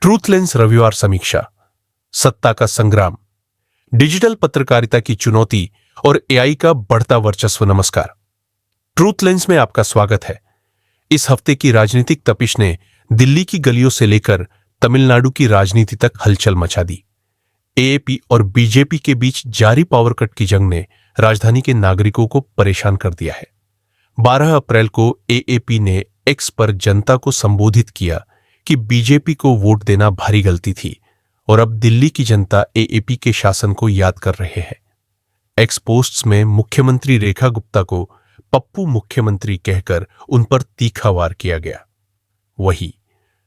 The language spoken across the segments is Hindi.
ट्रूथ लेंस रविवार समीक्षा, सत्ता का संग्राम, डिजिटल पत्रकारिता की चुनौती और एआई का बढ़ता वर्चस्व। नमस्कार, ट्रूथ लेंस में आपका स्वागत है। इस हफ्ते की राजनीतिक तपिश ने दिल्ली की गलियों से लेकर तमिलनाडु की राजनीति तक हलचल मचा दी। एएपी और बीजेपी के बीच जारी पावर कट की जंग ने राजधानी के नागरिकों को परेशान कर दिया है। 12 अप्रैल को एएपी ने एक्स पर जनता को संबोधित किया कि बीजेपी को वोट देना भारी गलती थी और अब दिल्ली की जनता एएपी के शासन को याद कर रहे हैं। एक्स पोस्ट्स में मुख्यमंत्री रेखा गुप्ता को पप्पू मुख्यमंत्री कहकर उन पर तीखा वार किया गया। वहीं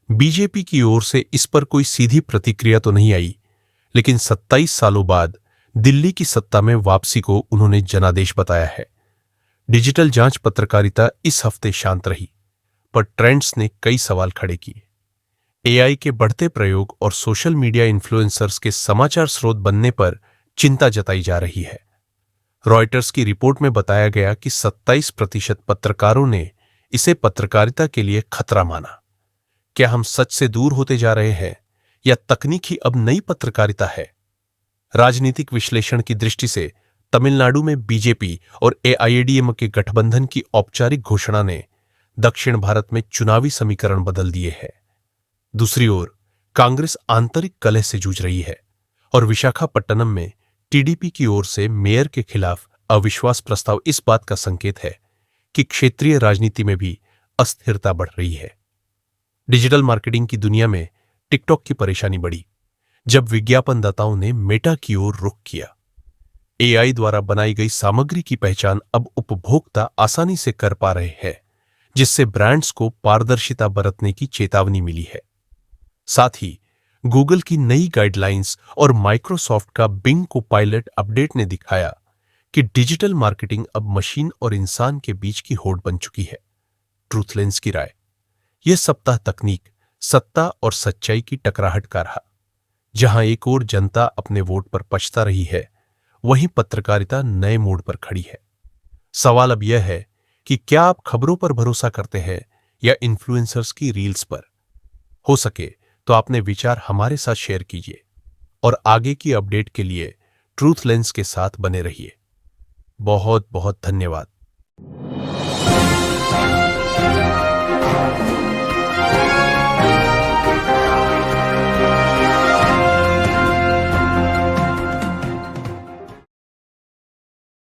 बीजेपी की ओर से इस पर कोई सीधी प्रतिक्रिया तो नहीं आई, लेकिन 27 सालों बाद दिल्ली की सत्ता में वापसी को उन्होंने जनादेश बताया है। डिजिटल जांच पत्रकारिता इस हफ्ते शांत रही, पर ट्रेंड्स ने कई सवाल खड़े किए। एआई के बढ़ते प्रयोग और सोशल मीडिया इन्फ्लुएंसर्स के समाचार स्रोत बनने पर चिंता जताई जा रही है। रॉयटर्स की रिपोर्ट में बताया गया कि 27% पत्रकारों ने इसे पत्रकारिता के लिए खतरा माना। क्या हम सच से दूर होते जा रहे हैं या तकनीक ही अब नई पत्रकारिता है? राजनीतिक विश्लेषण की दृष्टि से तमिलनाडु में बीजेपी और एआईएडीएम के गठबंधन की औपचारिक घोषणा ने दक्षिण भारत में चुनावी समीकरण बदल दिए हैं। दूसरी ओर कांग्रेस आंतरिक कलह से जूझ रही है और विशाखापट्टनम में टीडीपी की ओर से मेयर के खिलाफ अविश्वास प्रस्ताव इस बात का संकेत है कि क्षेत्रीय राजनीति में भी अस्थिरता बढ़ रही है। डिजिटल मार्केटिंग की दुनिया में टिकटॉक की परेशानी बढ़ी जब विज्ञापनदाताओं ने मेटा की ओर रुख किया। एआई द्वारा बनाई गई सामग्री की पहचान अब उपभोक्ता आसानी से कर पा रहे हैं, जिससे ब्रांड्स को पारदर्शिता बरतने की चेतावनी मिली है। साथ ही गूगल की नई गाइडलाइंस और माइक्रोसॉफ्ट का बिंग कोपायलट अपडेट ने दिखाया कि डिजिटल मार्केटिंग अब मशीन और इंसान के बीच की होड़ बन चुकी है। ट्रूथ लेंस की राय, यह सप्ताह तकनीक, सत्ता और सच्चाई की टकराहट का रहा। जहां एक ओर जनता अपने वोट पर पछता रही है, वहीं पत्रकारिता नए मोड़ पर खड़ी है। सवाल अब यह है कि क्या आप खबरों पर भरोसा करते हैं या इन्फ्लुएंसर्स की रील्स पर? हो सके तो अपने विचार हमारे साथ शेयर कीजिए और आगे की अपडेट के लिए ट्रूथ लेंस के साथ बने रहिए। बहुत बहुत धन्यवाद।